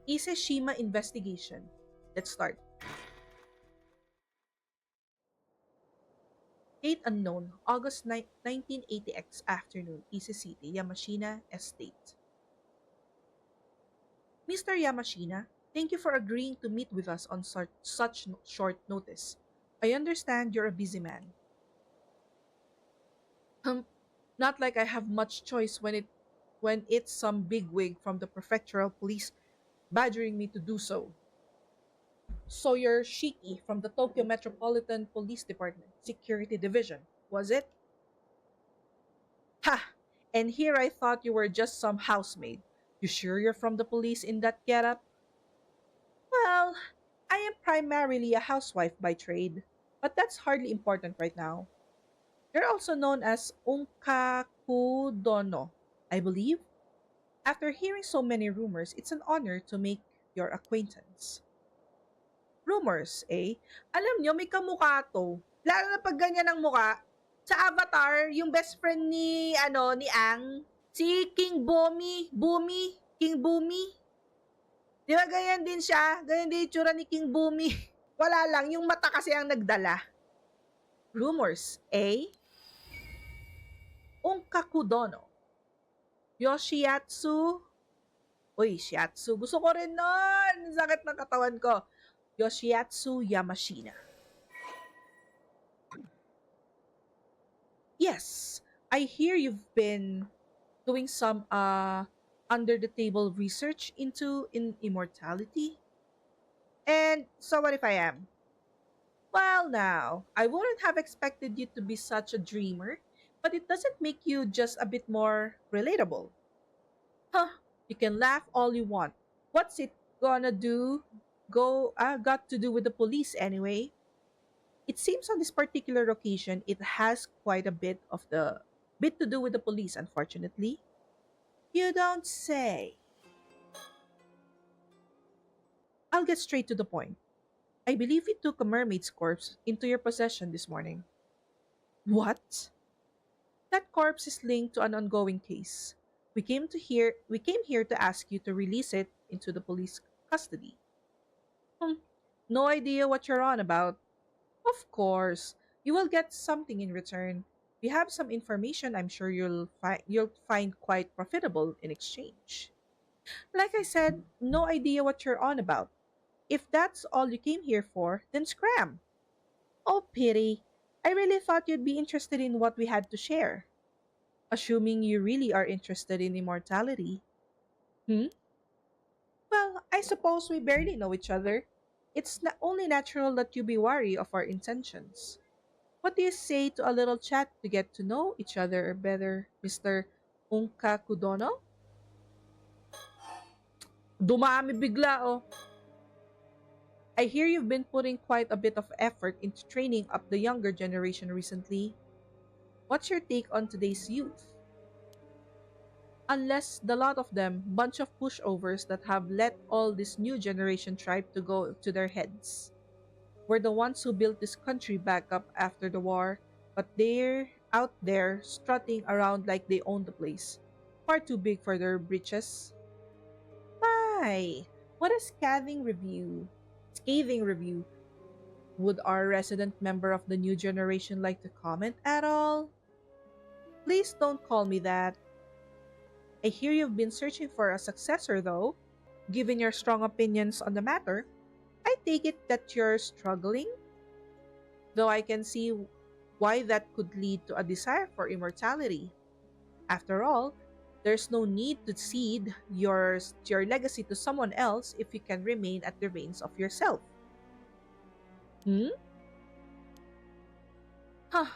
Ise-Shima Investigation. Let's start. Date unknown, August 1980X afternoon, Ise City, Yamashina Estate. Mr. Yamashina, thank you for agreeing to meet with us on such short notice. I understand you're a busy man. Hmm, not like I have much choice when it's some bigwig from the prefectural police badgering me to do so. So you're Shiki from the Tokyo Metropolitan Police Department, Security Division, was it? Ha! And here I thought you were just some housemaid. You sure you're from the police in that getup? Well, I am primarily a housewife by trade, but that's hardly important right now. You're also known as Unkakudono, I believe. After hearing so many rumors, it's an honor to make your acquaintance. Rumors, eh? Alam nyo, may kamukha to. Lalo na pag ganyan ang muka. Sa Avatar, yung best friend ni Ang, si King King Bumi. Di ba ganyan din siya? Ganyan din yung tsura ni King Bumi. Wala lang, yung mata kasi ang nagdala. Rumors, eh? Unkakudono. Yoshiatsu. Uy, shiatsu. Gusto ko rin nun. Sakit ng katawan ko. Yoshiatsu Yamashina. Yes, I hear you've been doing some under the table research into immortality. And so what if I am? Well, now, I wouldn't have expected you to be such a dreamer, but it doesn't make you just a bit more relatable. Huh, you can laugh all you want. What's it gonna do? Got to do with the police anyway? It seems on this particular occasion it has quite a bit to do with the police, unfortunately. You don't say. I'll get straight to the point. I believe you took a mermaid's corpse into your possession this morning. What? That corpse is linked to an ongoing case. We came here to ask you to release it into the police custody. Hmm, no idea what you're on about. Of course, you will get something in return. We have some information I'm sure you'll find quite profitable in exchange. Like I said, no idea what you're on about. If that's all you came here for, then scram. Oh, pity. I really thought you'd be interested in what we had to share. Assuming you really are interested in immortality. Hmm? Well, I suppose we barely know each other. It's only natural that you be wary of our intentions. What do you say to a little chat to get to know each other better, Mr. Unkakudono? Dumami bigla, oh. I hear you've been putting quite a bit of effort into training up the younger generation recently. What's your take on today's youth? Unless the lot of them, bunch of pushovers that have let all this new generation tribe to go to their heads. We're the ones who built this country back up after the war, but they're out there strutting around like they own the place. Far too big for their britches. My, what a scathing review. Scathing review. Would our resident member of the new generation like to comment at all? Please don't call me that. I hear you've been searching for a successor, though. Given your strong opinions on the matter, I take it that you're struggling, though I can see why that could lead to a desire for immortality. After all, there's no need to cede your legacy to someone else if you can remain at the reins of yourself. Hmm? Huh,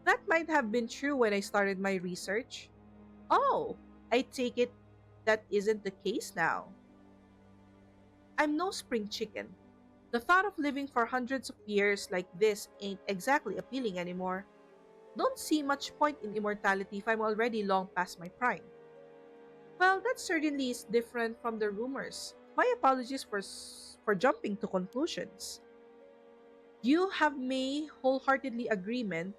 that might have been true when I started my research. Oh, I take it that isn't the case now. I'm no spring chicken. The thought of living for hundreds of years like this ain't exactly appealing anymore. Don't see much point in immortality if I'm already long past my prime. Well, that certainly is different from the rumors. My apologies for jumping to conclusions. You have my wholeheartedly agreement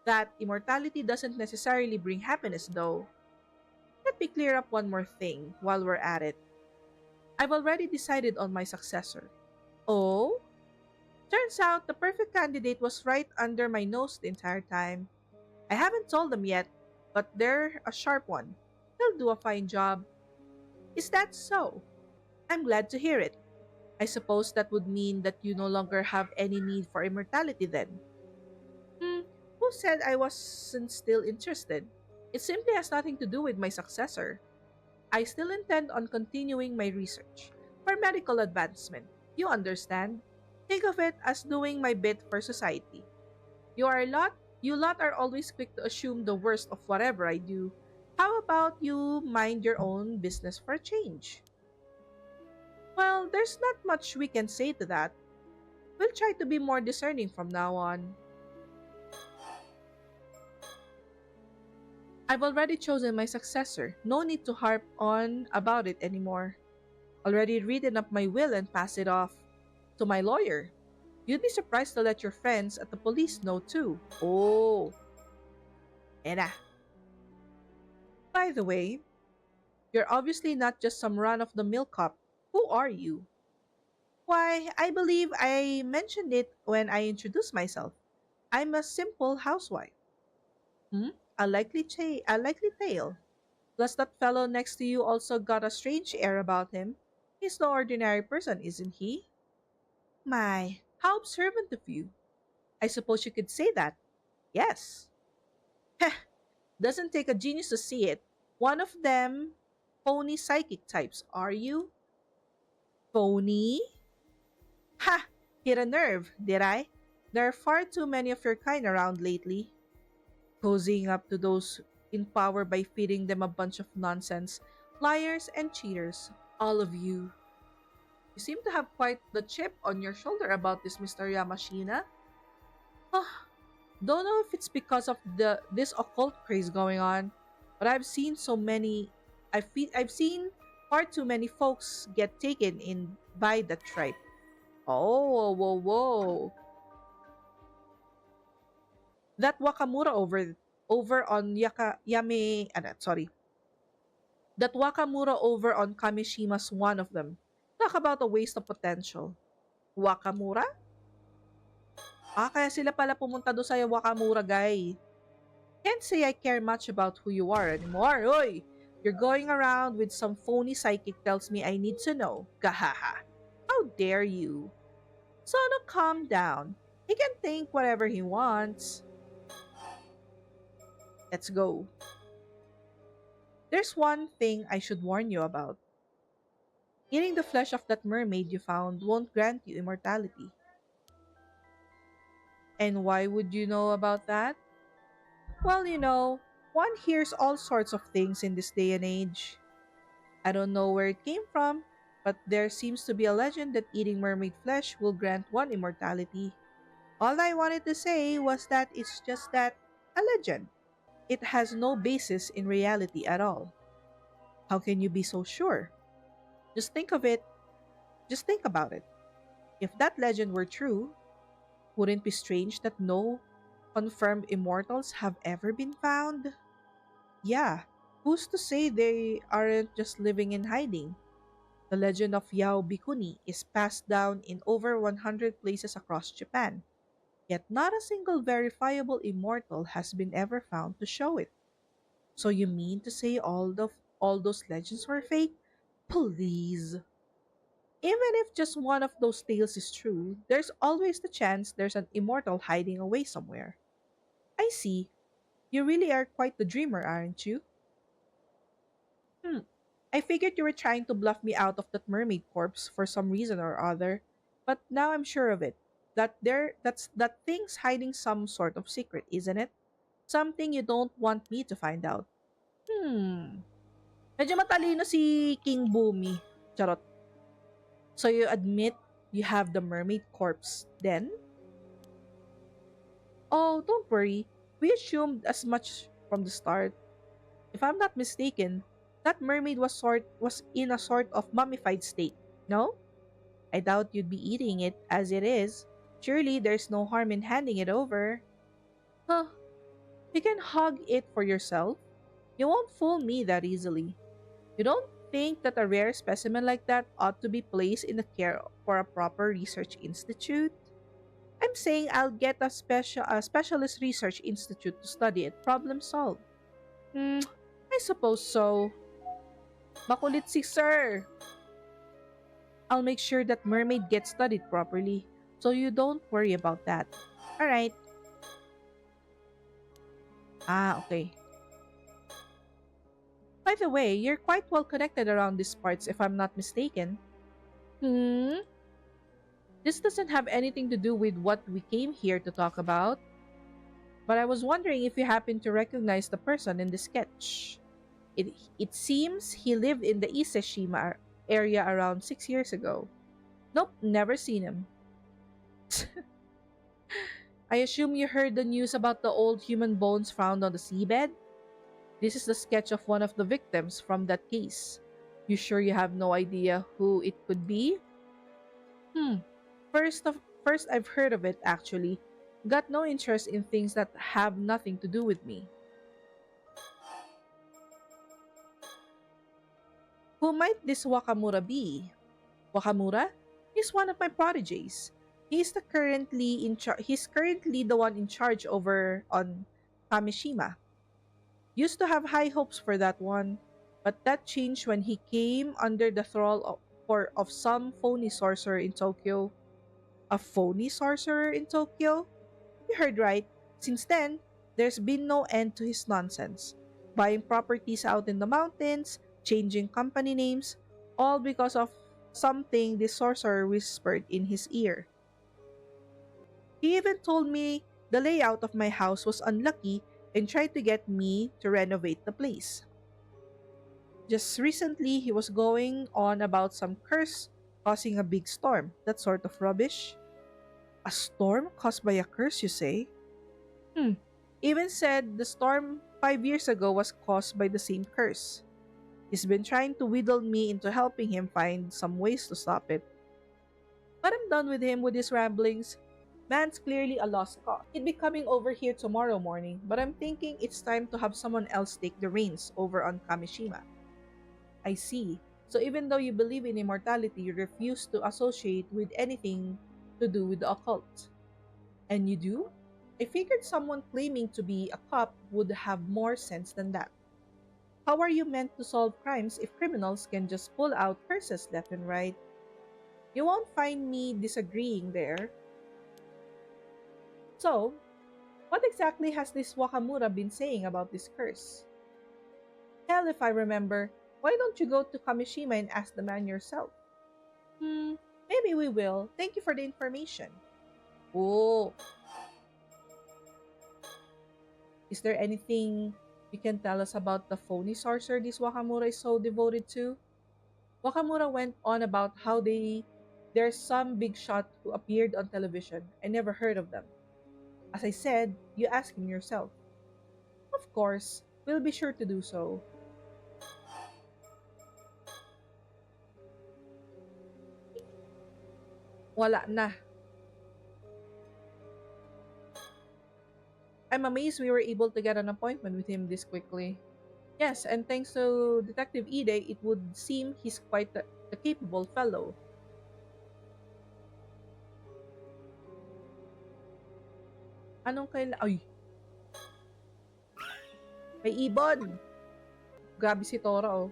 that immortality doesn't necessarily bring happiness though. Let me clear up one more thing while we're at it. I've already decided on my successor. Oh? Turns out the perfect candidate was right under my nose the entire time. I haven't told them yet, but they're a sharp one. They'll do a fine job. Is that so? I'm glad to hear it. I suppose that would mean that you no longer have any need for immortality then. Hmm, who said I wasn't still interested? It simply has nothing to do with my successor. I still intend on continuing my research for medical advancement. You understand? Think of it as doing my bit for society. You lot are always quick to assume the worst of whatever I do. How about you mind your own business for a change? Well, there's not much we can say to that. We'll try to be more discerning from now on. I've already chosen my successor. No need to harp on about it anymore. Already written up my will and passed it off to my lawyer. You'd be surprised to let your friends at the police know too. Oh, Ena. By the way, you're obviously not just some run of the mill cop. Who are you? Why, I believe I mentioned it when I introduced myself. I'm a simple housewife. Hmm? A likely tale. Plus, that fellow next to you also got a strange air about him. He's no ordinary person, isn't he? My, how observant of you. I suppose you could say that. Yes. Heh, doesn't take a genius to see it. One of them phony psychic types, are you? Phony? Ha! Hit a nerve, did I? There are far too many of your kind around lately. Cozying up to those in power by feeding them a bunch of nonsense. Liars and cheaters, all of you. You seem to have quite the chip on your shoulder about this, Mr. Yamashina. Ah, don't know if it's because of this occult craze going on, but I've seen far too many folks get taken in by that tribe. Oh, whoa, whoa. That Wakamura over on That Wakamura over on Kamishima's one of them. Talk about a waste of potential. Wakamura? Ah, kaya sila pala pumunta doon sa Wakamura guy. Can't say I care much about who you are anymore. Oy! You're going around with some phony psychic tells me I need to know. Gahaha. How dare you? Sono, calm down. He can think whatever he wants. Let's go. There's one thing I should warn you about. Eating the flesh of that mermaid you found won't grant you immortality. And why would you know about that? Well, one hears all sorts of things in this day and age. I don't know where it came from, but there seems to be a legend that eating mermaid flesh will grant one immortality. All I wanted to say was that it's just that a legend. It has no basis in reality at all. How can you be so sure? Just think of it, just think about it. If that legend were true, wouldn't it be strange that no confirmed immortals have ever been found? Yeah, who's to say they aren't just living in hiding? The legend of Yao Bikuni is passed down in over 100 places across Japan, yet not a single verifiable immortal has been ever found to show it. So you mean to say all those legends were fake? Please. Even if just one of those tales is true, there's always the chance there's an immortal hiding away somewhere. I see. You really are quite the dreamer, aren't you? Hmm. I figured you were trying to bluff me out of that mermaid corpse for some reason or other, but now I'm sure of it. That thing's hiding some sort of secret, isn't it? Something you don't want me to find out. Hmm. Medyo matalino si King Boomy. Charot. So you admit you have the mermaid corpse then? Oh, don't worry. We assumed as much from the start. If I'm not mistaken, that mermaid was in a sort of mummified state. No? I doubt you'd be eating it as it is. Surely there's no harm in handing it over. Huh, you can hug it for yourself. You won't fool me that easily. You don't think that a rare specimen like that ought to be placed in the care for a proper research institute? I'm saying I'll get a specialist research institute to study it, problem solve. Hmm, I suppose so. Makulit si sir. I'll make sure that Mermaid gets studied properly, so you don't worry about that. Alright. Ah, okay. By the way, you're quite well connected around these parts if I'm not mistaken. Hmm? This doesn't have anything to do with what we came here to talk about, but I was wondering if you happen to recognize the person in the sketch. It seems he lived in the Ise-Shima area around 6 years ago. Nope, never seen him. I assume you heard the news about the old human bones found on the seabed? This is the sketch of one of the victims from that case. You sure you have no idea who it could be? Hmm. First I've heard of it actually. Got no interest in things that have nothing to do with me. Who might this Wakamura be? Wakamura? He's one of my prodigies. He's currently the one in charge over on Kamishima. Used to have high hopes for that one, but that changed when he came under the thrall of some phony sorcerer in Tokyo. A phony sorcerer in Tokyo? You heard right. Since then, there's been no end to his nonsense. Buying properties out in the mountains, changing company names, all because of something the sorcerer whispered in his ear. He even told me the layout of my house was unlucky and tried to get me to renovate the place. Just recently, he was going on about some curse causing a big storm. That sort of rubbish. A storm caused by a curse, you say? Hmm. Even said the storm 5 years ago was caused by the same curse. He's been trying to wheedle me into helping him find some ways to stop it. But I'm done with him with his ramblings. Man's clearly a lost cause. He'd be coming over here tomorrow morning, but I'm thinking it's time to have someone else take the reins over on Kamishima. I see. So even though you believe in immortality, you refuse to associate with anything to do with the occult. And you do? I figured someone claiming to be a cop would have more sense than that. How are you meant to solve crimes if criminals can just pull out curses left and right? You won't find me disagreeing there. So, what exactly has this Wakamura been saying about this curse? Hell, if I remember, why don't you go to Kamishima and ask the man yourself? Hmm, maybe we will. Thank you for the information. Oh, is there anything you can tell us about the phony sorcerer this Wakamura is so devoted to? Wakamura went on about how there's some big shot who appeared on television. I never heard of them. As I said, you ask him yourself. Of course, we'll be sure to do so. Wala na. I'm amazed we were able to get an appointment with him this quickly. Yes, and thanks to Detective Ide, it would seem he's quite a capable fellow. Anong Ay, may ibon! Grabe si Tora, oh.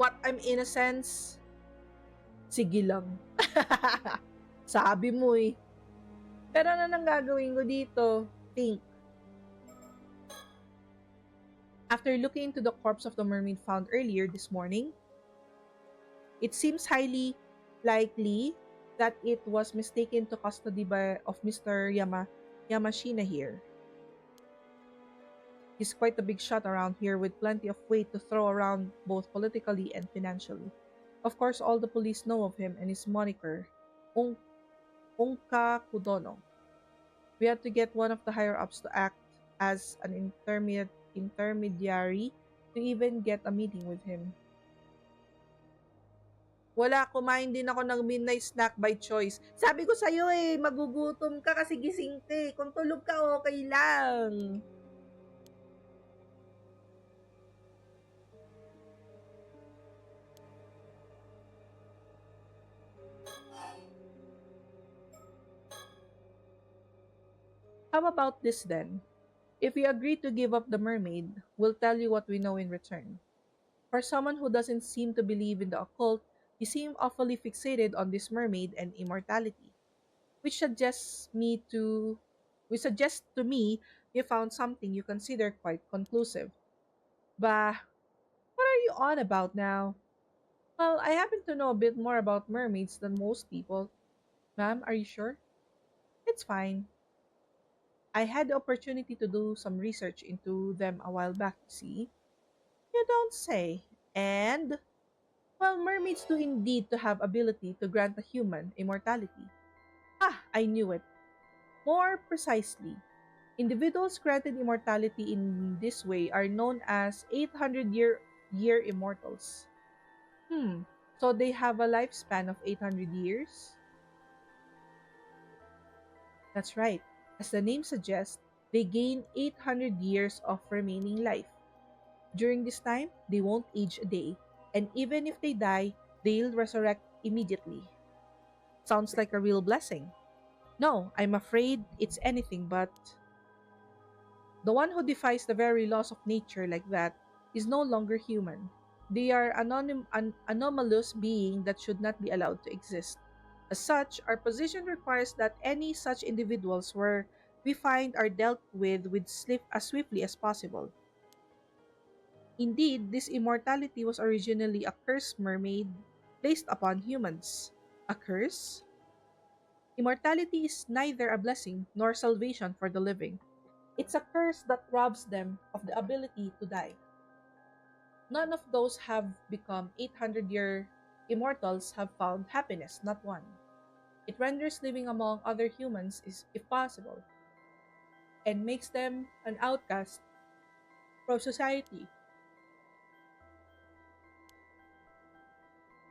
What, I'm innocence? Sige lang. Sabi mo eh. Pero ano nang gagawin ko dito? Think. After looking into the corpse of the mermaid found earlier this morning, it seems highly likely that it was mistaken to custody of Mr. Yamashina here. He's quite a big shot around here with plenty of weight to throw around both politically and financially. Of course, all the police know of him and his moniker, Un- Unkakudono. We had to get one of the higher-ups to act as an intermediary to even get a meeting with him. Wala, kumain din ako ng midnight snack by choice. Sabi ko sa'yo eh, magugutom ka kasi gising ka eh. Kung tulog ka, okay lang. How about this then? If you agree to give up the mermaid, we'll tell you what we know in return. For someone who doesn't seem to believe in the occult, you seem awfully fixated on this mermaid and immortality, which suggests me to which suggests to me you found something you consider quite conclusive. Bah, what are you on about now? Well, I happen to know a bit more about mermaids than most people. Ma'am, are you sure? It's fine. I had the opportunity to do some research into them a while back, see? You don't say. And, well, mermaids do indeed to have ability to grant a human immortality. Ah, I knew it. More precisely, individuals granted immortality in this way are known as 800-year immortals. Hmm, so they have a lifespan of 800 years? That's right. As the name suggests, they gain 800 years of remaining life. During this time, they won't age a day, and even if they die, they'll resurrect immediately. Sounds like a real blessing. No, I'm afraid it's anything but. The one who defies the very laws of nature like that is no longer human. They are an anomalous being that should not be allowed to exist. As such, our position requires that any such individuals where we find are dealt with as swiftly as possible. Indeed, this immortality was originally a curse mermaid placed upon humans. A curse? Immortality is neither a blessing nor salvation for the living. It's a curse that robs them of the ability to die. None of those have become 800-year immortals have found happiness, not one. It renders living among other humans is impossible and makes them an outcast from society.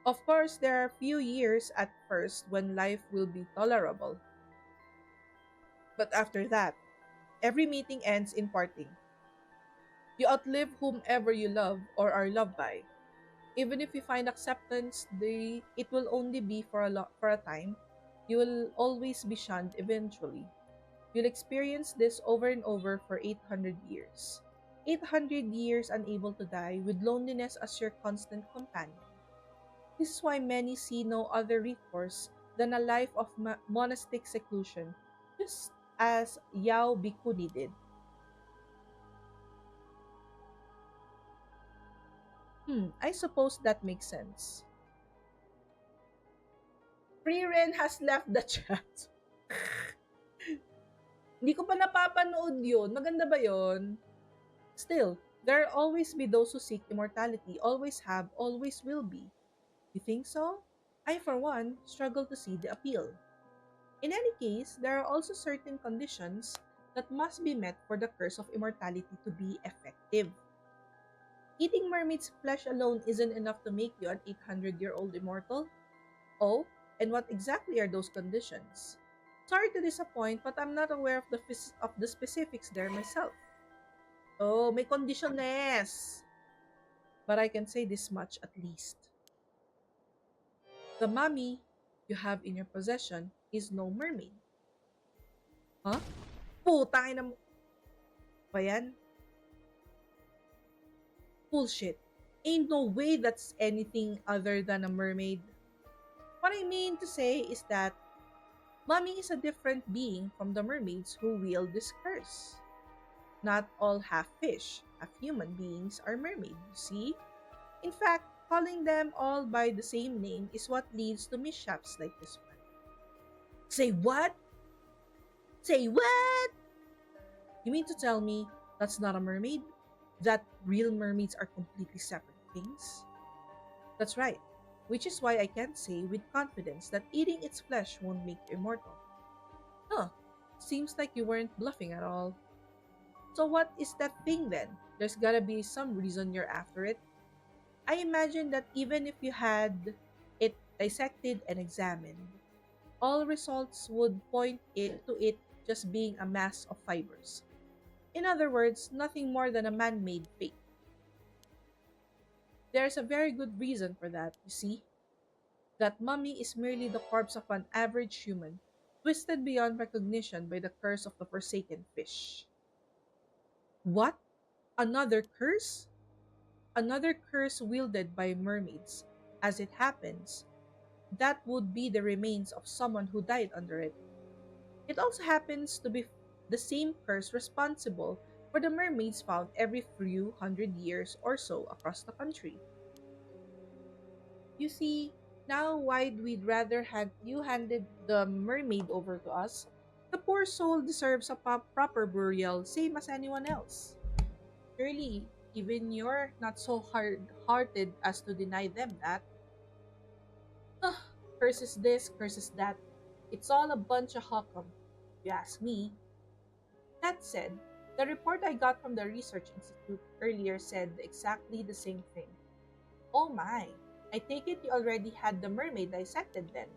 Of course, there are few years at first when life will be tolerable, but after that, every meeting ends in parting. You outlive whomever you love or are loved by. Even if you find acceptance, it will only be for a time. You will always be shunned eventually. You'll experience this over and over for 800 years. 800 years unable to die with loneliness as your constant companion. This is why many see no other recourse than a life of monastic seclusion, just as Yao Bikuni did. I suppose that makes sense. Priren has left the chat. Hindi ko pa napapanood yun. Maganda ba yun? Still, there will always be those who seek immortality, always have, always will be. You think so? I, for one, struggle to see the appeal. In any case, there are also certain conditions that must be met for the curse of immortality to be effective. Eating mermaid's flesh alone isn't enough to make you an 800-year-old immortal. Oh, and what exactly are those conditions? Sorry to disappoint, but I'm not aware of the specifics there myself. Oh, may conditioness! But I can say this much at least. The mummy you have in your possession is no mermaid. Huh? Putang ina mo ba yan? Bullshit. Ain't no way that's anything other than a mermaid. What I mean to say is that Mummy is a different being from the mermaids who wield this curse. Not all half fish, half human beings are mermaids, you see? In fact, calling them all by the same name is what leads to mishaps like this one. Say what? Say what? You mean to tell me that's not a mermaid? That real mermaids are completely separate things? That's right, which is why I can't say with confidence that eating its flesh won't make you immortal. Huh, seems like you weren't bluffing at all. So what is that thing then? There's gotta be some reason you're after it. I imagine that even if you had it dissected, and examined. All results would point it just being a mass of fibers. In other words, nothing more than a man made fake. There's a very good reason for that, you see. That mummy is merely the corpse of an average human, twisted beyond recognition by the curse of the forsaken fish. What? Another curse? Another curse wielded by mermaids. As it happens, that would be the remains of someone who died under it. It also happens to be the same curse responsible for the mermaids found every few hundred years or so across the country. You see, now why'd we'd rather had you handed the mermaid over to us? The poor soul deserves a proper burial, same as anyone else. Surely, even you're not so hard-hearted as to deny them that. Ugh, curses this, curses that. It's all a bunch of huckum, if you ask me. That said, the report I got from the Research Institute earlier said exactly the same thing. Oh my, I take it you already had the mermaid dissected then.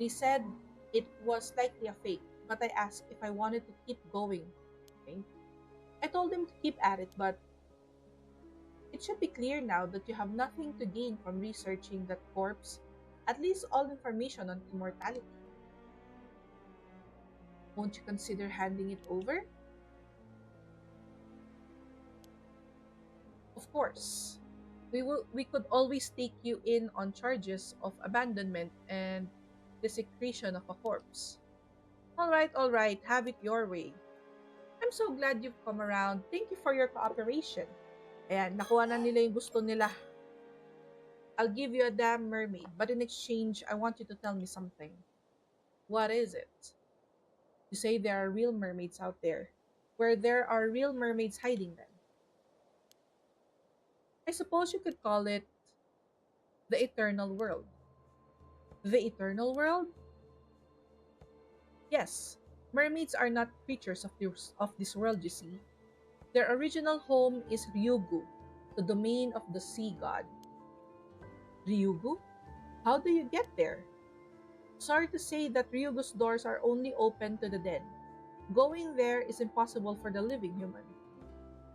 They said it was likely a fake, but I asked if I wanted to keep going. Okay? I told them to keep at it, but it should be clear now that you have nothing to gain from researching that corpse, at least all information on immortality. Won't you consider handing it over? Of course. We could always take you in on charges of abandonment and desecration of a corpse. All right, have it your way. I'm so glad you've come around. Thank you for your cooperation. Ayan, nakuha na nila yung gusto nila. I'll give you a damn mermaid, but in exchange, I want you to tell me something. What is it? You say there are real mermaids out there, where there are real mermaids hiding them. I suppose you could call it the eternal world. The eternal world? Yes, mermaids are not creatures of this world, you see. Their original home is Ryugu, the domain of the sea god. Ryugu? How do you get there? Sorry to say that Ryugu's doors are only open to the dead. Going there is impossible for the living human.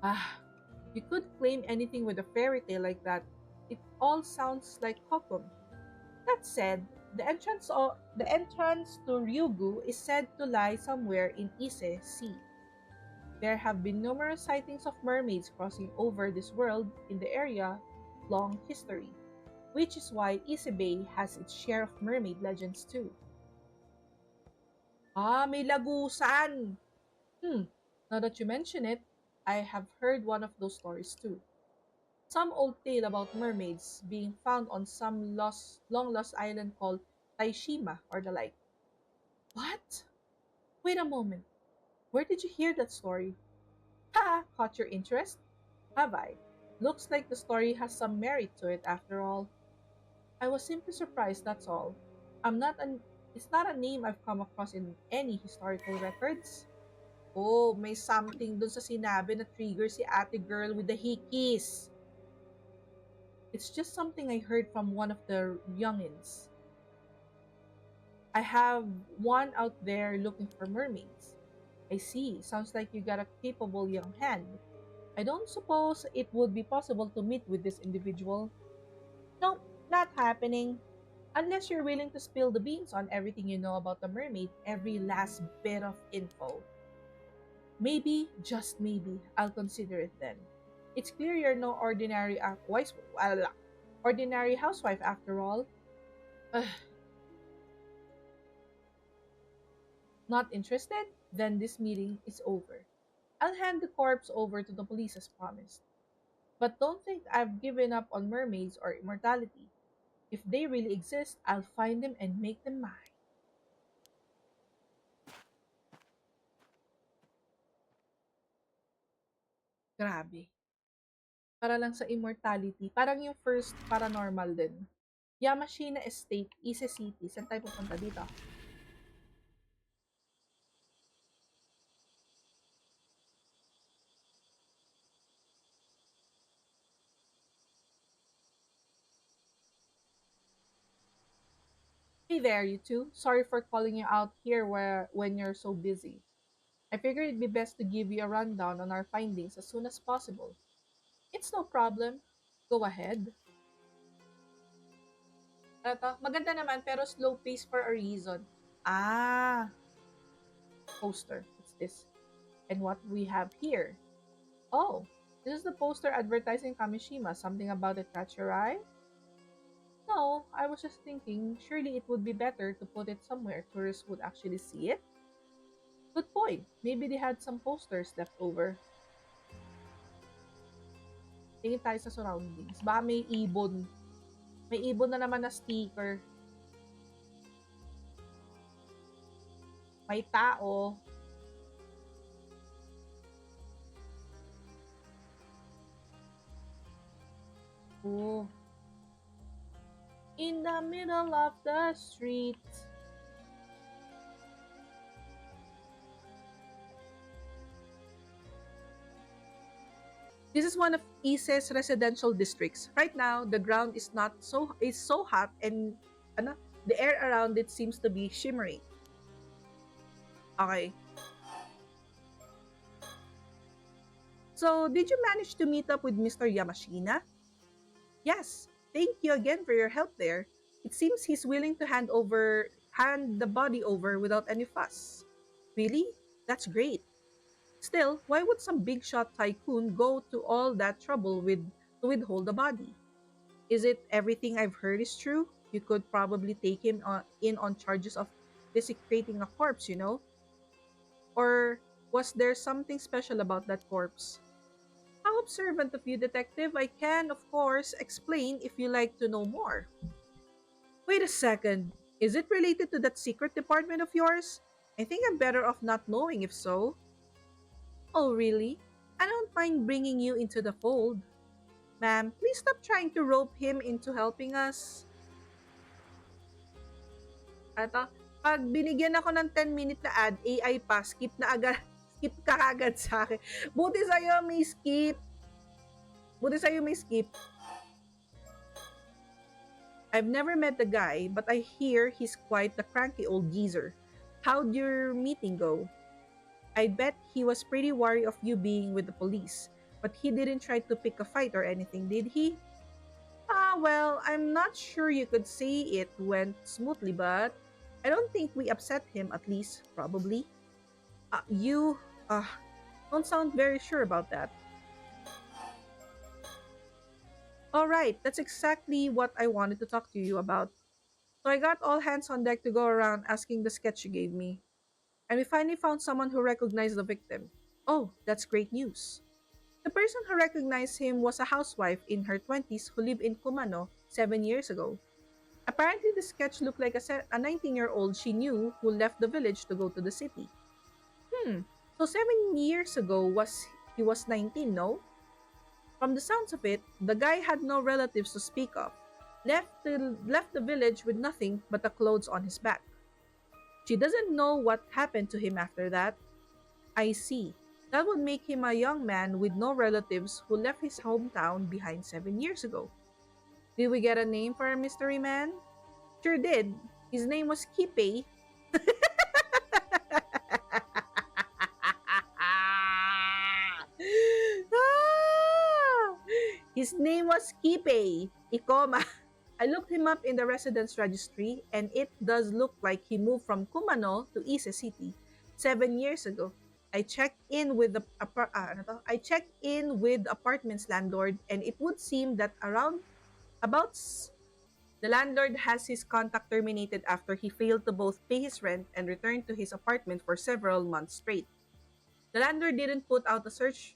Ah, you could claim anything with a fairy tale like that. It all sounds like Hokum. That said, the entrance to Ryugu is said to lie somewhere in Ise Sea. There have been numerous sightings of mermaids crossing over this world in the area long history, which is why Ise Bay has its share of mermaid legends too. Ah, may lagusan! Hmm, now that you mention it, I have heard one of those stories too. Some old tale about mermaids being found on some long lost island called Taishima or the like. What? Wait a moment. Where did you hear that story? Ha! Caught your interest? Have I? Looks like the story has some merit to it after all. I was simply surprised, that's all. I'm not an It's not a name I've come across in any historical records. Oh, may something dun sa sinabi na trigger si ate girl with the hickeys. It's just something I heard from one of the youngins. I have one out there looking for mermaids. I see. Sounds like you got a capable young hand. I don't suppose it would be possible to meet with this individual. Nope, not happening. Unless you're willing to spill the beans on everything you know about the mermaid, every last bit of info. Maybe, just maybe, I'll consider it then. It's clear you're no ordinary housewife after all. Ugh, not interested? Then this meeting is over. I'll hand the corpse over to the police as promised. But don't think I've given up on mermaids or immortality. If they really exist, I'll find them and make them mine. Grabe. Para lang sa immortality. Parang yung first paranormal din. Yamashina Estate, Ise City. Saan tayo pupunta dito? Hey there, you two. Sorry for calling you out here when you're so busy. I figured it'd be best to give you a rundown on our findings as soon as possible. It's no problem. Go ahead. Eto, maganda naman pero slow pace for a reason. Ah, poster. It's this. And what we have here. Oh, this is the poster advertising Kamishima. Something about it catch your eye? No, I was just thinking, surely it would be better to put it somewhere tourists would actually see it. Good point. Maybe they had some posters left over. Tingin tayo sa surroundings. Baka may ibon. May ibon na naman na sticker. May tao. Oh. In the middle of the street. This is one of Ise's residential districts. Right now, the ground is so hot and ano, the air around it seems to be shimmering. Okay. So, did you manage to meet up with Mr. Yamashina? Yes. Thank you again for your help there. It seems he's willing to hand the body over without any fuss. Really? That's great. Still, why would some big shot tycoon go to all that trouble to withhold the body? Is it everything I've heard is true? You could probably take him in on charges of desecrating a corpse, you know? Or was there something special about that corpse? How observant of you, detective. I can, of course, explain if you like to know more. Wait a second. Is it related to that secret department of yours? I think I'm better off not knowing if so. Oh, really? I don't mind bringing you into the fold. Ma'am, please stop trying to rope him into helping us. Ato, pag binigyan ako ng 10-minute na ad, AI pa, skip na agad, skip ka agad sa akin. Buti sa'yo may skip. Buti sa'yo may skip. I've never met the guy, but I hear he's quite the cranky old geezer. How'd your meeting go? I bet he was pretty wary of you being with the police, but he didn't try to pick a fight or anything, did he? Ah, well, I'm not sure you could say it went smoothly, but I don't think we upset him, at least, probably. You, uh, don't sound very sure about that. Alright, that's exactly what I wanted to talk to you about. So I got all hands on deck to go around asking the sketch you gave me. And we finally found someone who recognized the victim. Oh, that's great news. The person who recognized him was a housewife in her 20s who lived in Kumano 7 years ago. Apparently, the sketch looked like a 19-year-old she knew who left the village to go to the city. So 7 years ago he was 19, no? From the sounds of it, the guy had no relatives to speak of. Left the village with nothing but the clothes on his back. She doesn't know what happened to him after that. I see. That would make him a young man with no relatives who left his hometown behind 7 years ago. Did we get a name for our mystery man? Sure did. His name was Kipe. Ah! His name was Kipe Ikoma. I looked him up in the residence registry, and it does look like he moved from Kumano to Ise City 7 years ago. I checked in with the apartment's landlord, and it would seem that about the landlord has his contact terminated after he failed to both pay his rent and return to his apartment for several months straight. The landlord didn't put out a search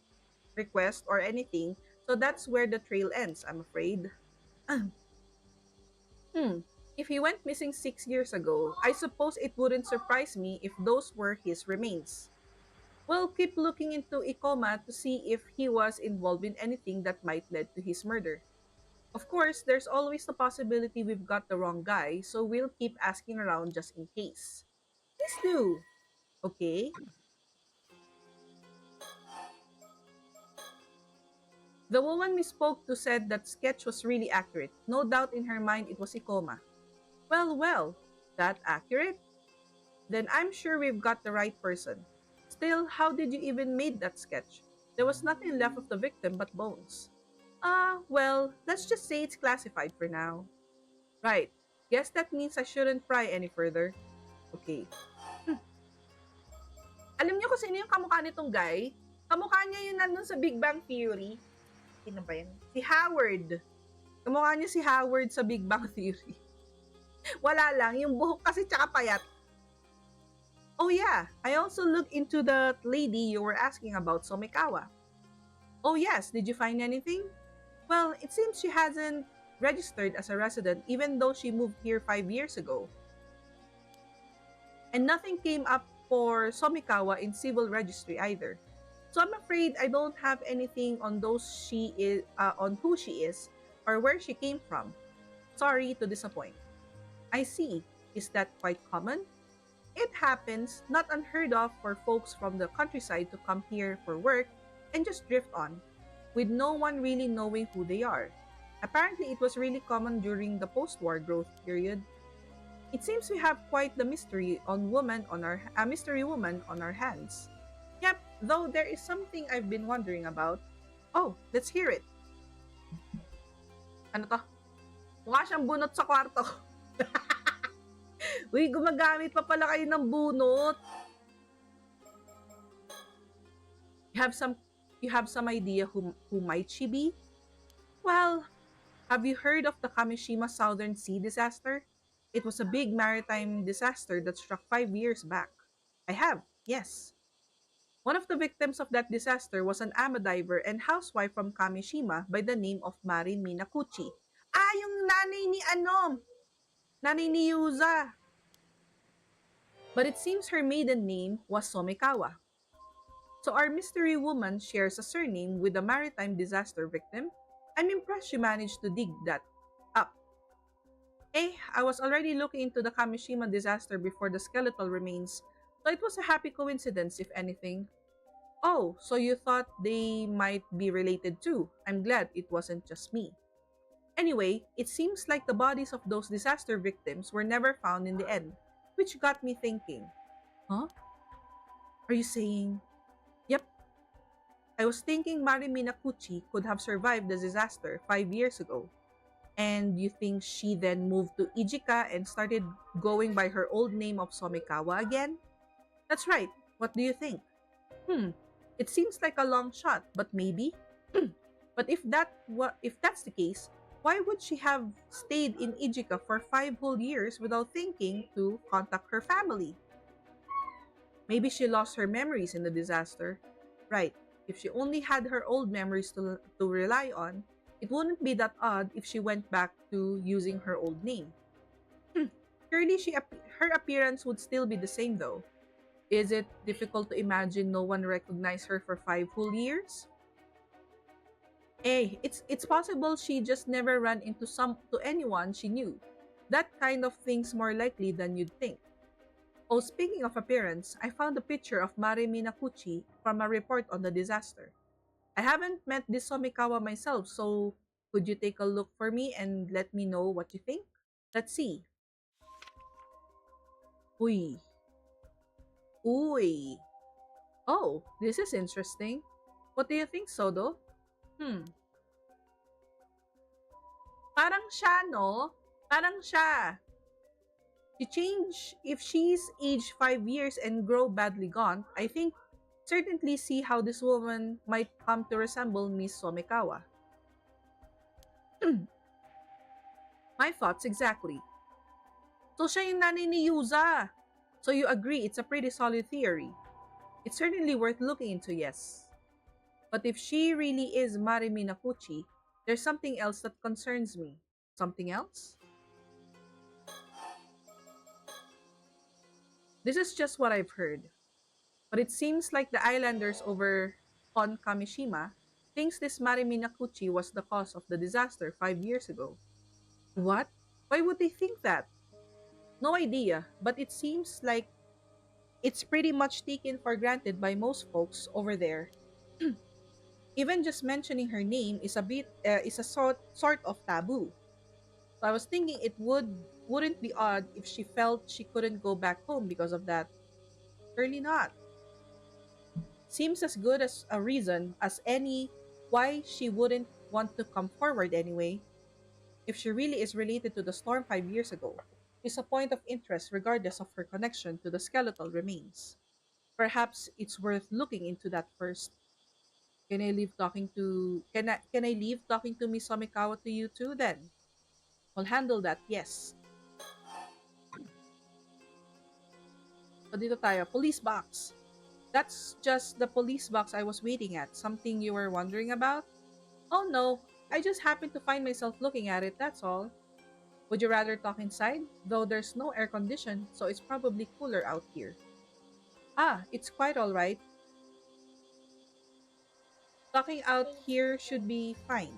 request or anything, so that's where the trail ends, I'm afraid. Hmm. If he went missing 6 years ago, I suppose it wouldn't surprise me if those were his remains. We'll keep looking into Ikoma to see if he was involved in anything that might lead to his murder. Of course, there's always the possibility we've got the wrong guy, so we'll keep asking around just in case. Please do. Okay? The woman we spoke to said that sketch was really accurate. No doubt in her mind it was Ikoma. Well, well. That accurate? Then I'm sure we've got the right person. Still, how did you even make that sketch? There was nothing left of the victim but bones. Well, let's just say it's classified for now. Right. Guess that means I shouldn't pry any further. Okay. Alam niyo kung sino yung kamukha nitong guy? Kamukha niya yung nandun sa Big Bang Theory. Sino ba yan? Si Howard. Kamukha niya si Howard sa Big Bang Theory. Wala lang, yung buhok kasi tsaka payat. Oh yeah, I also looked into the lady you were asking about, Somikawa. Oh yes, did you find anything? Well, it seems she hasn't registered as a resident even though she moved here 5 years ago. And nothing came up for Somikawa in civil registry either. So I'm afraid I don't have anything on on who she is or where she came from. Sorry to disappoint. I see. Is that quite common? It happens, not unheard of for folks from the countryside to come here for work and just drift on, with no one really knowing who they are. Apparently, it was really common during the post-war growth period. It seems we have quite the mystery woman on our hands. Yep, though there is something I've been wondering about. Oh, let's hear it. Ano to? Mukha siyang bunot sa kwarto. Uy, gumagamit pa pala kayo ng bunot. You have some idea who might she be? Well, have you heard of the Kamishima Southern Sea disaster? It was a big maritime disaster that struck 5 years back. I have, yes. One of the victims of that disaster was an ama diver and housewife from Kamishima by the name of Mari Minakuchi. Ah, yung nanay ni Yuza. But it seems her maiden name was Somikawa. So our mystery woman shares a surname with the maritime disaster victim. I'm impressed she managed to dig that up. I was already looking into the Kamishima disaster before the skeletal remains, so it was a happy coincidence if anything. Oh, so you thought they might be related too. I'm glad it wasn't just me. Anyway, it seems like the bodies of those disaster victims were never found in the end, which got me thinking. Huh? Are you saying? Yep. I was thinking Mari Minakuchi could have survived the disaster 5 years ago. And you think she then moved to Ijika and started going by her old name of Somikawa again? That's right. What do you think? It seems like a long shot, but maybe. But if that's the case, why would she have stayed in Ijika for 5 whole years without thinking to contact her family? Maybe she lost her memories in the disaster. Right. If she only had her old memories to rely on, it wouldn't be that odd if she went back to using her old name. Surely her appearance would still be the same though. Is it difficult to imagine no one recognized her for 5 whole years? It's possible she just never ran to anyone she knew. That kind of thing's more likely than you'd think. Oh, speaking of appearance, I found a picture of Mari Minakuchi from a report on the disaster. I haven't met this Somikawa myself, so could you take a look for me and let me know what you think? Let's see. Uy. Uy. Oh, this is interesting. What do you think, Sodo? Parang siya, no? Parang siya. If she's aged 5 years and grow badly gaunt, I think certainly see how this woman might come to resemble Miss Somikawa. My thoughts exactly. So siya yung nanay ni Yuza. So you agree it's a pretty solid theory. It's certainly worth looking into, yes. But if she really is Mari Minakuchi, there's something else that concerns me. Something else? This is just what I've heard. But it seems like the islanders over on Kamishima thinks this Mari Minakuchi was the cause of the disaster 5 years ago. What? Why would they think that? No idea, but it seems like it's pretty much taken for granted by most folks over there. Even just mentioning her name is a sort of taboo. So I was thinking it wouldn't be odd if she felt she couldn't go back home because of that. Surely not. Seems as good as a reason as any why she wouldn't want to come forward anyway. If she really is related to the storm 5 years ago, is a point of interest regardless of her connection to the skeletal remains. Perhaps it's worth looking into that first. Can I leave talking to Miss Somikawa to you too then? I'll handle that, yes. So dito tayo, police box. That's just the police box I was waiting at. Something you were wondering about? Oh no, I just happened to find myself looking at it, that's all. Would you rather talk inside? Though there's no air condition, so it's probably cooler out here. Ah, it's quite alright. Talking out here should be fine.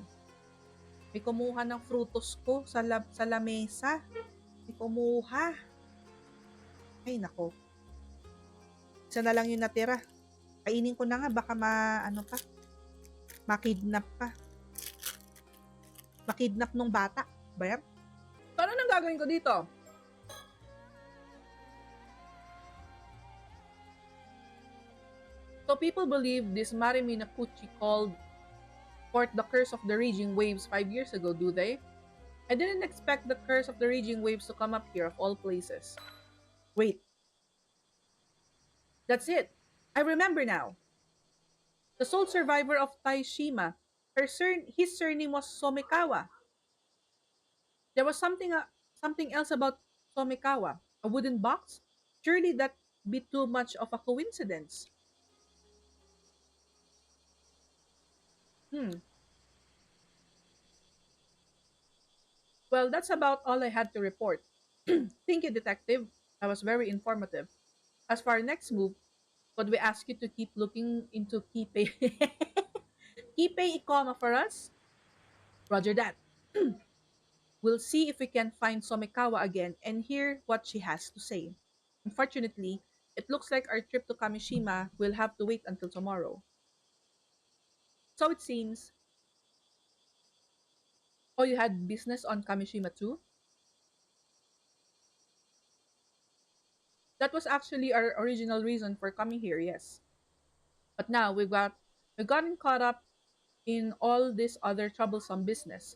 May kumuha ng frutos ko sa lamesa. May kumuha. Ay nako, isa na lang yung natira. Kainin ko na nga, baka ano pa, makidnap pa. Makidnap nung bata. Ba yan? So ano nang gagawin ko dito? So people believe this Marimi Nakuchi called forth the curse of the raging waves 5 years ago, do they? I didn't expect the curse of the raging waves to come up here of all places. Wait, that's it. I remember now. The sole survivor of Taishima, his surname was Somikawa. There was something else about Somikawa. A wooden box? Surely that be too much of a coincidence. Hmm. Well, that's about all I had to report. Thank you, detective. That was very informative. As for our next move, could we ask you to keep looking into Kipe Kipe Ikoma for us? Roger that. We'll see if we can find Somikawa again and hear what she has to say. Unfortunately, it looks like our trip to Kamishima will have to wait until tomorrow. So it seems. Oh, you had business on Kamishima too? That was actually our original reason for coming here, yes. But now we've gotten caught up in all this other troublesome business.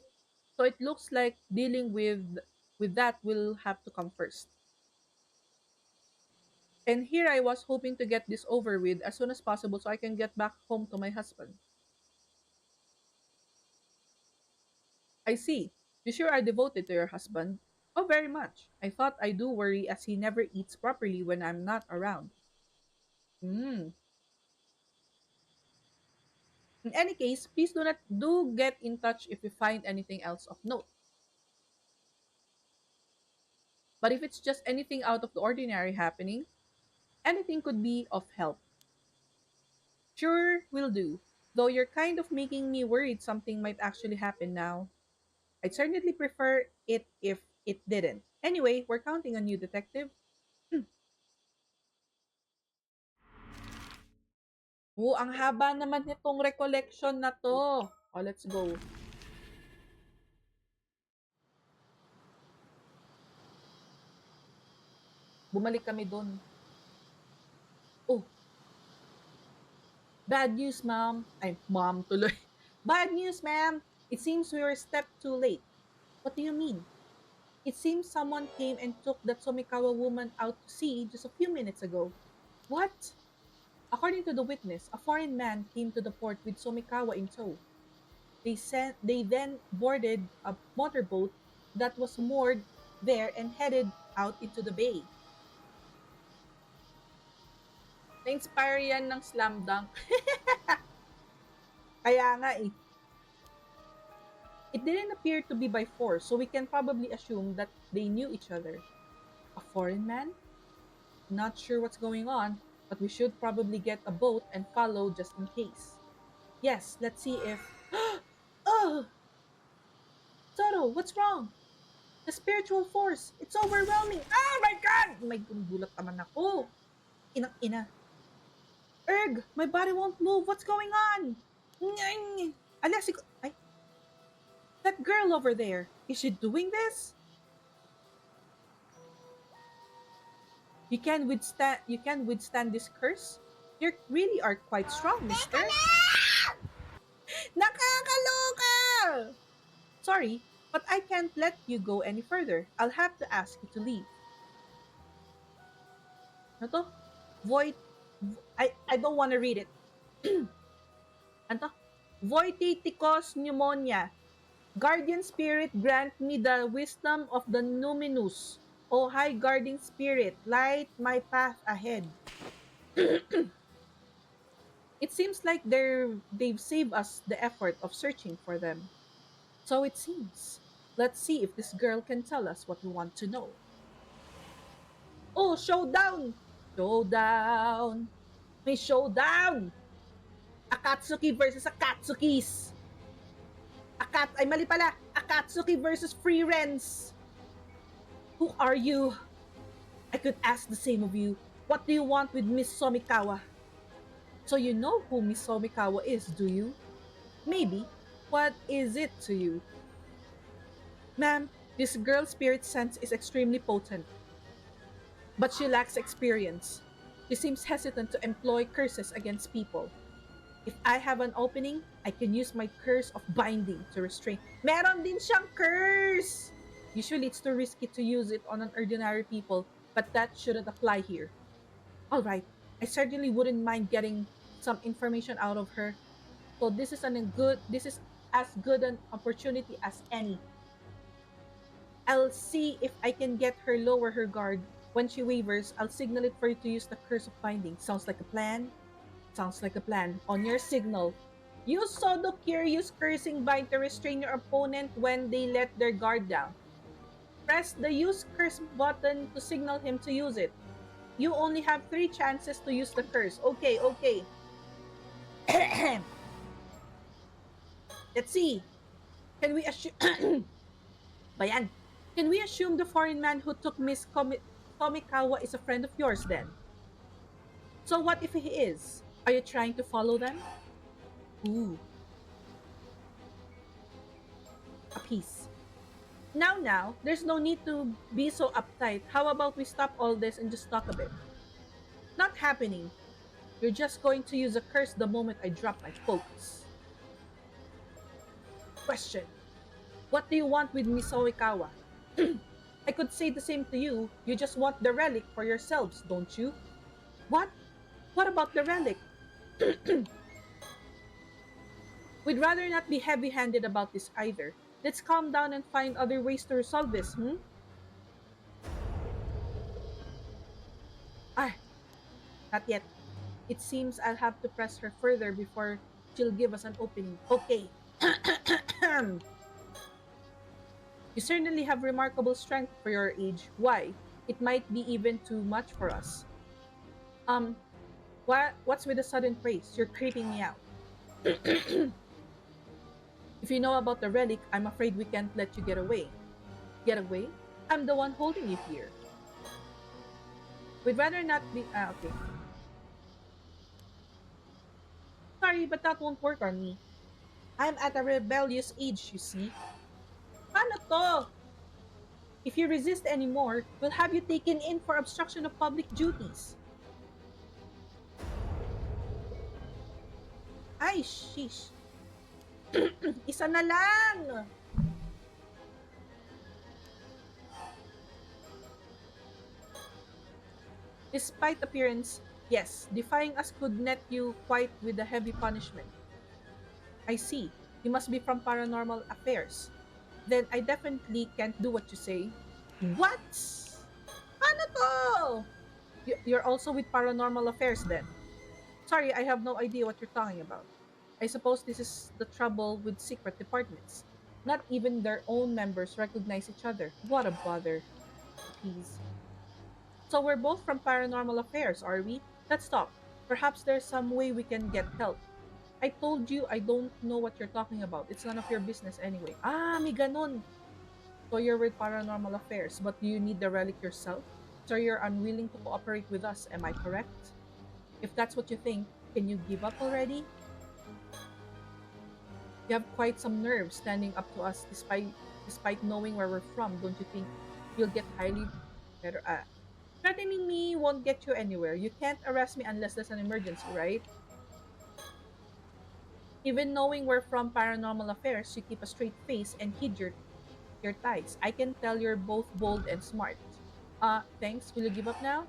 So it looks like dealing with that will have to come first. And here I was hoping to get this over with as soon as possible so I can get back home to my husband. I see. You sure are devoted to your husband. Oh, very much. I thought I do worry as he never eats properly when I'm not around. Hmm. In any case, please do get in touch if you find anything else of note. But if it's just anything out of the ordinary happening, anything could be of help. Sure, will do. Though you're kind of making me worried something might actually happen now. I'd certainly prefer it if it didn't. Anyway, we're counting on you, detective. Oh, ang haba naman nitong recollection na to. Oh, let's go. Bumalik kami doon. Oh, bad news, ma'am. Ay, ma'am tuloy. Bad news, ma'am. It seems we were a step too late. What do you mean? It seems someone came and took that Somikawa woman out to sea just a few minutes ago. What? According to the witness, a foreign man came to the port with Somikawa in tow. They then boarded a motorboat that was moored there and headed out into the bay. Na-inspire yan ng slam dunk. Kaya nga eh. It didn't appear to be by force, so we can probably assume that they knew each other. A foreign man? Not sure what's going on, but we should probably get a boat and follow just in case. Yes, let's see if... Oh! Toto, what's wrong? The spiritual force! It's overwhelming! Oh my God! May gulat naman ako. Inang ina. Erg! My body won't move! What's going on? Nyang! Alessi ko... Ay! That girl over there, is she doing this? You can withstand this curse? You really are quite strong, mister. Nakakaloka! Sorry, but I can't let you go any further. I'll have to ask you to leave. Ano to? Void... I don't want to read it. Ano to? Voititicos pneumonia. Guardian spirit, grant me the wisdom of the numinous. O high guarding spirit, light my path ahead. It seems like they've saved us the effort of searching for them. So it seems. Let's see if this girl can tell us what we want to know. Oh, showdown! Showdown! May showdown! Akatsuki versus Akatsukis! Ay mali pala! Akatsuki versus Free Rens! Who are you? I could ask the same of you. What do you want with Miss Somikawa? So you know who Miss Somikawa is, do you? Maybe. What is it to you? Ma'am, this girl's spirit sense is extremely potent, but she lacks experience. She seems hesitant to employ curses against people. If I have an opening, I can use my curse of binding to restrain. Meron din siyang curse! Usually it's too risky to use it on an ordinary people, but that shouldn't apply here. Alright, I certainly wouldn't mind getting some information out of her. So this is as good an opportunity as any. I'll see if I can get her lower her guard. When she wavers, I'll signal it for you to use the curse of binding. Sounds like a plan? Sounds like a plan. On your signal, use Sodo Curious Cursing Bind to restrain your opponent when they let their guard down. Press the Use Curse button to signal him to use it. You only have 3 chances to use the curse. Okay, okay. Let's see. Can we assume... Bayan. Can we assume the foreign man who took Miss Tomikawa is a friend of yours then? So what if he is? Are you trying to follow them? Ooh. A piece. Now, there's no need to be so uptight. How about we stop all this and just talk a bit? Not happening. You're just going to use a curse the moment I drop my focus. Question. What do you want with Miss Oikawa? I could say the same to you. You just want the relic for yourselves, don't you? What? What about the relic? We'd rather not be heavy-handed about this either. Let's calm down and find other ways to resolve this, Ah, not yet. It seems I'll have to press her further before she'll give us an opening. Okay. You certainly have remarkable strength for your age. Why? It might be even too much for us. Um, what's with the sudden praise? You're creeping me out. If you know about the relic, I'm afraid we can't let you get away. Get away? I'm the one holding you here. We'd rather not be... okay. Sorry, but that won't work on me. I'm at a rebellious age, you see. Paano to? If you resist anymore, we'll have you taken in for obstruction of public duties. Ay, sheesh. Isa na lang! Despite appearance, yes, defying us could net you quite with a heavy punishment. I see. You must be from Paranormal Affairs. Then I definitely can't do what you say. What? Paano to? You're also with Paranormal Affairs then? Sorry, I have no idea what you're talking about. I suppose this is the trouble with secret departments. Not even their own members recognize each other. What a bother. Please. So we're both from Paranormal Affairs, are we? Let's talk. Perhaps there's some way we can get help. I told you I don't know what you're talking about. It's none of your business anyway. Ah, may ganun. So you're with Paranormal Affairs, but you need the relic yourself? So you're unwilling to cooperate with us, am I correct? If that's what you think, can you give up already? You have quite some nerve standing up to us despite knowing where we're from. Don't you think you'll get highly better at? Threatening me won't get you anywhere. You can't arrest me unless there's an emergency, right? Even knowing we're from Paranormal Affairs, you keep a straight face and hid your ties. I can tell you're both bold and smart. Thanks. Will you give up now?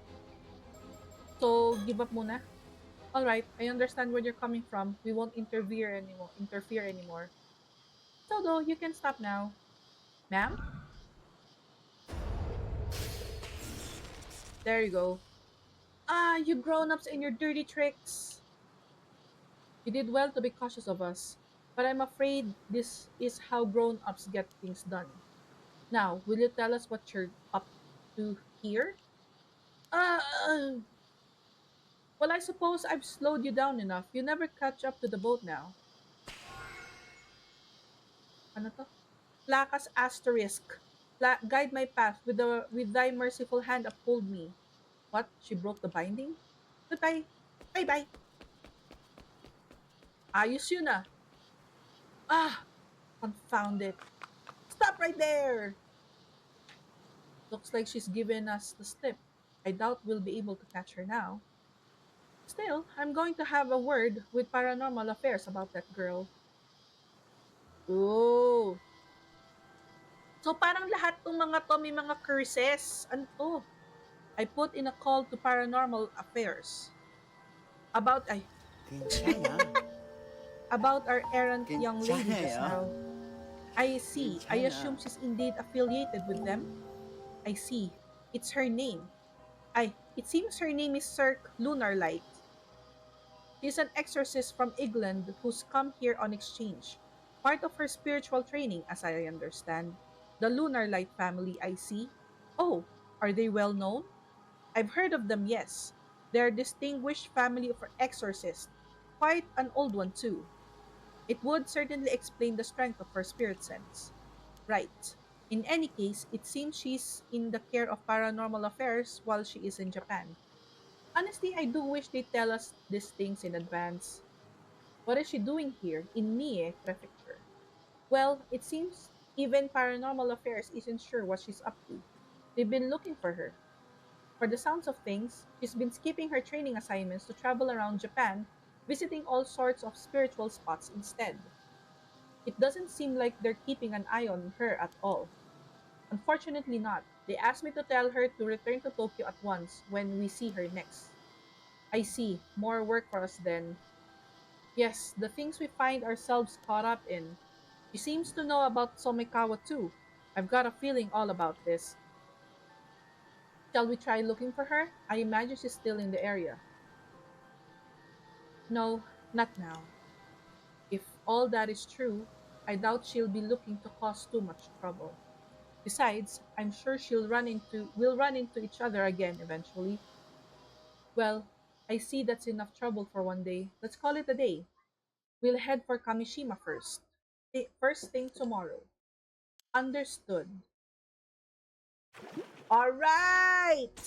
So, give up muna. All right, I understand where you're coming from. We won't interfere anymore. So though, you can stop now. Ma'am? There you go. You grown-ups and your dirty tricks. You did well to be cautious of us. But I'm afraid this is how grown-ups get things done. Now, will you tell us what you're up to here? Uh, well, I suppose I've slowed you down enough. You never catch up to the boat now. Ano to? Lakas asterisk. Guide my path with thy merciful hand uphold me. What? She broke the binding? Goodbye. Bye-bye. Ayos yun ah. Ah, confound it. Stop right there. Looks like she's given us the slip. I doubt we'll be able to catch her now. Still, I'm going to have a word with Paranormal Affairs about that girl. Oh. So parang lahat ng mga to may mga curses. Ano to? I put in a call to Paranormal Affairs about ay 괜찮아. about our errant young lady just 괜찮아요. now. I see. I 괜찮아. assume she's indeed affiliated with them. I see. It's her name. It seems her name is Cirque Lunar Light. She's an exorcist from England who's come here on exchange. Part of her spiritual training, as I understand. The Lunar Light family, I see. Oh, are they well known? I've heard of them, yes. They're a distinguished family of exorcists. Quite an old one, too. It would certainly explain the strength of her spirit sense. Right. In any case, it seems she's in the care of Paranormal Affairs while she is in Japan. Honestly, I do wish they tell us these things in advance. What is she doing here in Mie Prefecture? Well, it seems even Paranormal Affairs isn't sure what she's up to. They've been looking for her. For the sounds of things, she's been skipping her training assignments to travel around Japan, visiting all sorts of spiritual spots instead. It doesn't seem like they're keeping an eye on her at all. Unfortunately not. They asked me to tell her to return to Tokyo at once when we see her next. I see. More work for us then. Yes, the things we find ourselves caught up in. She seems to know about Somekawa too. I've got a feeling all about this. Shall we try looking for her? I imagine she's still in the area. No, not now. If all that is true, I doubt she'll be looking to cause too much trouble. Besides, I'm sure we'll run into each other again eventually. Well, I see that's enough trouble for one day. Let's call it a day. We'll head for Kamishima first. First thing tomorrow. Understood. All right.